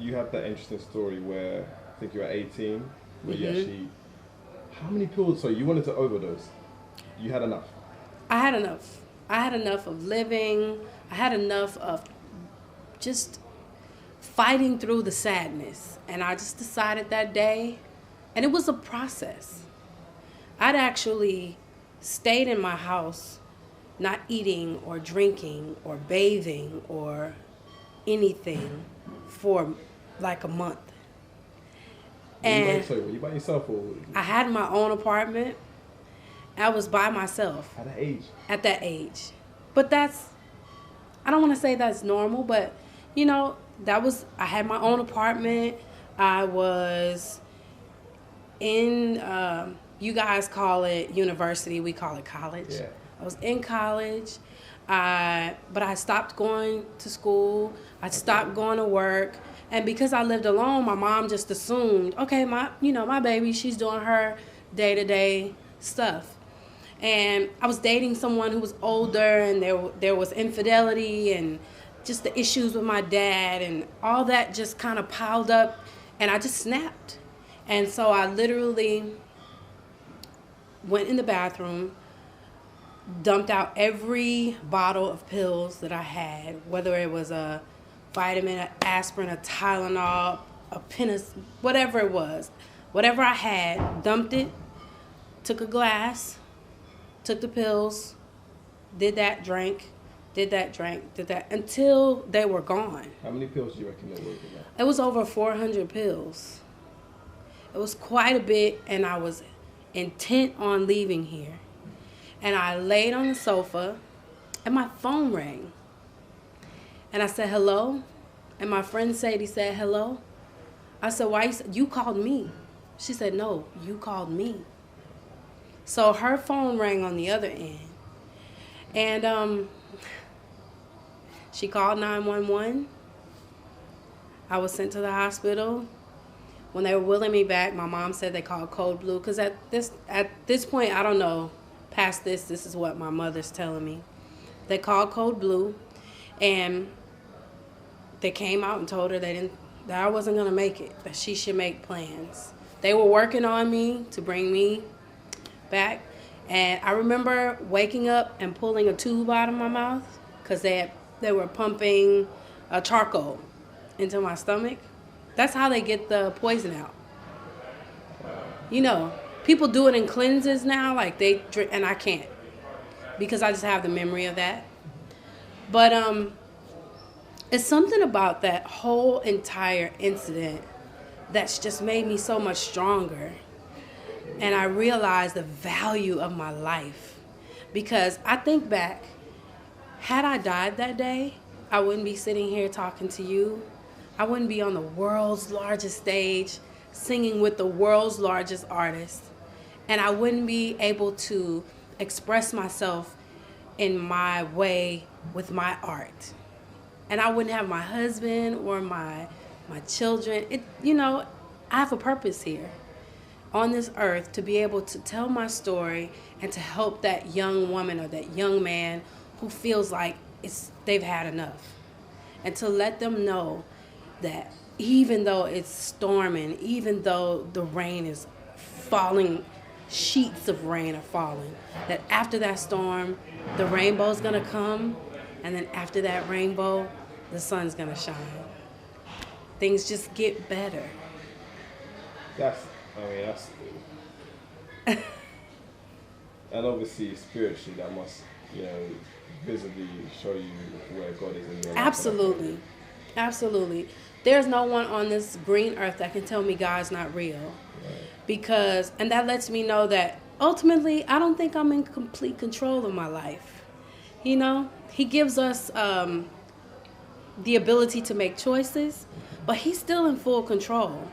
you have that interesting story where I think you were 18, where you actually, how many pills? So you wanted to overdose. You had enough. I had enough. I had enough of living. I had enough of just fighting through the sadness. And I just decided that day, and it was a process. I'd actually stayed in my house, not eating or drinking or bathing or anything for like a month. And were you by yourself or? I had my own apartment. I was by myself. At that age? At that age. But that's, I don't want to say that's normal, but you know, I had my own apartment. I was in, you guys call it university, we call it college. Yeah. I was in college, but I stopped going to school. I stopped going to work. And because I lived alone, my mom just assumed, okay, my baby, she's doing her day-to-day stuff. And I was dating someone who was older, and there was infidelity and just the issues with my dad, and all that just kind of piled up, and I just snapped. And so I literally went in the bathroom, dumped out every bottle of pills that I had, whether it was a vitamin, an aspirin, a Tylenol, a whatever it was. Whatever I had, dumped it, took a glass, took the pills, did that, drank, until they were gone. How many pills do you reckon there were? It was over 400 pills. It was quite a bit, and I was intent on leaving here. And I laid on the sofa, and my phone rang. And I said, hello? And my friend Sadie said, hello? I said, why? You called me. She said, no, you called me. So her phone rang on the other end. And she called 911. I was sent to the hospital. When they were wheeling me back, my mom said they called Code Blue. Because at this point, I don't know, past this is what my mother's telling me. They called Code Blue, and they came out and told her that I wasn't going to make it, that she should make plans. They were working on me to bring me back. And I remember waking up and pulling a tube out of my mouth because they were pumping charcoal into my stomach. That's how they get the poison out. You know, people do it in cleanses now, like they drink, and I can't because I just have the memory of that. But it's something about that whole entire incident that's just made me so much stronger. And I realized the value of my life. Because I think back, had I died that day, I wouldn't be sitting here talking to you. I wouldn't be on the world's largest stage singing with the world's largest artists. And I wouldn't be able to express myself in my way with my art. And I wouldn't have my husband or my children. I have a purpose here on this earth to be able to tell my story and to help that young woman or that young man who feels like they've had enough. And to let them know that even though it's storming, even though the rain is falling, sheets of rain are falling, that after that storm, the rainbow's gonna come, and then after that rainbow, the sun's gonna shine. Things just get better. That's and obviously spiritually that must, visibly show you where God is in your life. Absolutely. There's no one on this green earth that can tell me God's not real. Right. And that lets me know that ultimately I don't think I'm in complete control of my life. He gives us the ability to make choices, but he's still in full control.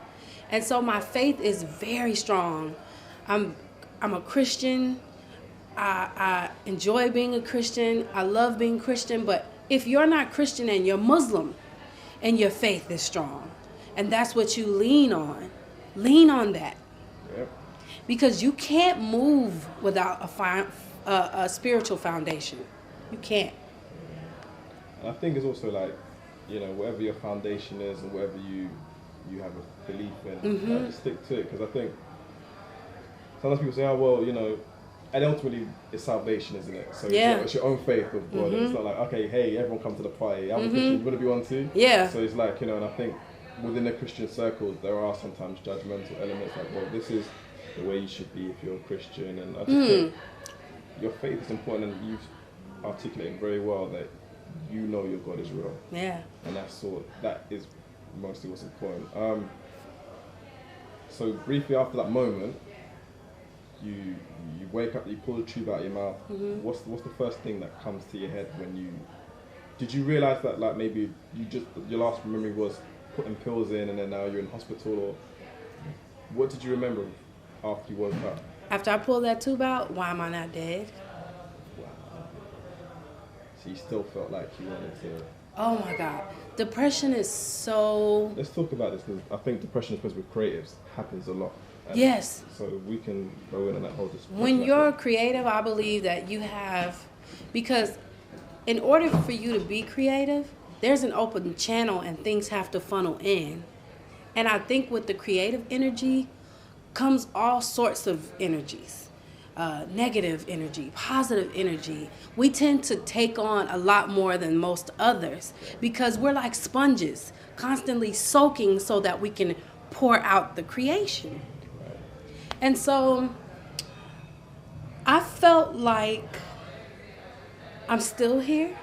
And so my faith is very strong. I'm a Christian. I enjoy being a Christian. I love being Christian. But if you're not Christian and you're Muslim and your faith is strong, and that's what you lean on that. Yep. Because you can't move without a spiritual foundation. You can't. And I think it's also like, you know, whatever your foundation is and whatever you have a belief in, just stick to it. Because I think sometimes people say, oh, well, you know, and ultimately it's salvation, isn't it? So it's your own faith with God. It's not like, okay, hey, everyone come to the party. I'm a Christian, you want to be one too? Yeah. So it's like, you know, and I think within the Christian circles, there are sometimes judgmental elements like, well, this is the way you should be if you're a Christian. And I just think your faith is important, and you've articulated very well that you know your God is real. Yeah. And that is mostly what's important. So briefly after that moment, you wake up, you pull the tube out of your mouth. What's the first thing that comes to your head when did you realize that, like, maybe your last memory was putting pills in and then now you're in hospital, or what did you remember after you woke up? After I pulled that tube out, why am I not dead? Wow. So you still felt like you wanted to... Oh my God. Depression is so... Let's talk about this, because I think depression, especially with creatives, happens a lot. Yes. So we can go in on that whole discussion. When you're creative, I believe that you have... Because in order for you to be creative, there's an open channel and things have to funnel in. And I think with the creative energy comes all sorts of energies. Negative energy, positive energy. We tend to take on a lot more than most others because we're like sponges, constantly soaking so that we can pour out the creation. And so I felt like I'm still here.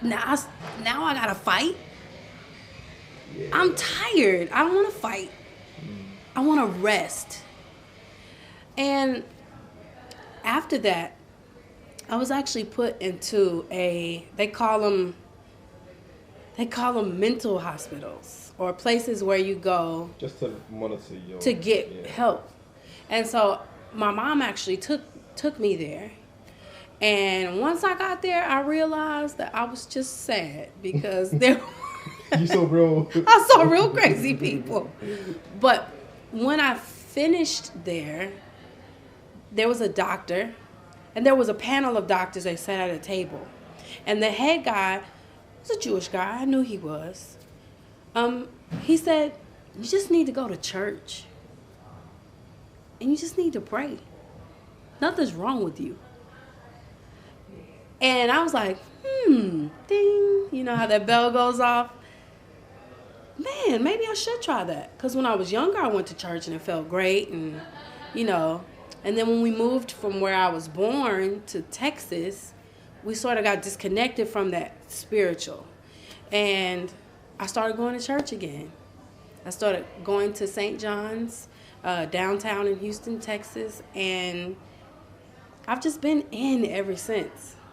Now I gotta fight. Yeah. I'm tired. I don't want to fight. I want to rest. And after that, I was actually put into they call them mental hospitals, or places where you go just to monitor to get help. And so my mom actually took me there. And once I got there, I realized that I was just sad because there I saw real crazy people. But when I finished there was a doctor, and there was a panel of doctors that sat at a table. And the head guy was a Jewish guy. I knew he was. He said, you just need to go to church. And you just need to pray. Nothing's wrong with you. And I was like, ding. You know how that bell goes off? Man, maybe I should try that. Because when I was younger, I went to church and it felt great. And, you know, and then when we moved from where I was born to Texas, we sort of got disconnected from that spiritual. And I started going to church again. I started going to St. John's, downtown in Houston, Texas. And I've just been in ever since.